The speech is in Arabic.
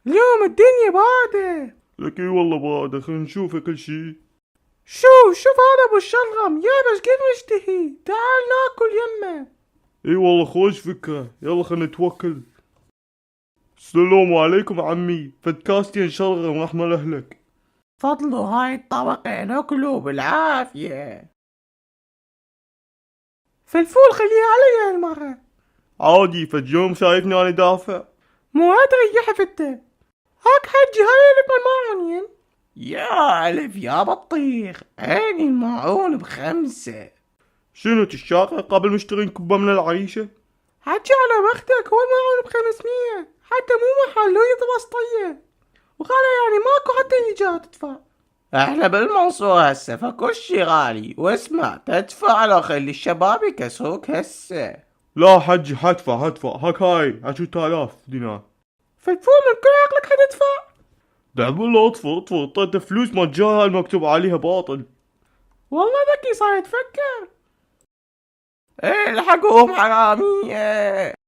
اليوم الدنيا باردة. لك اي والله باردة، خلينا نشوف كل شي. شوف هذا ابو الشلغم، يا بس قد مشتهي، تعال ناكل يمه. اي والله خوش فكرة، يلا خلينا نتوكل. السلام عليكم عمي، فدكاستين شلغم رحمة لأهلك. فضلوا هاي الطبقة ناكلوا بالعافية. فالفول خليه علي هالمرة. عادي، فد يوم شايفني انا دافع. مو ادري يا حفته. هاك حجي هاي لك المعونين. يا ألف يا بطيخ، عيني الماعون ب5. شنو تشاقر قبل مشترين كبة من العيشة؟ حجي على بختك، هو الماعون ب500، حتى مو محل له وسطية، وغالي يعني ماكو حتى ايجار تدفع. احنا بالمنصورة هسه فكل شي غالي، واسمع تدفع لو خلي الشباب يكسروك هسه. لا حجي، حدفع هاك هاي 10,000 دينار. فالفول من كل عقلك حتدفع. دعم الله، اطفر طيت فلوس ما جاها المكتوب عليها باطل. والله ذكي صاير تفكر. الحقهم حرامية.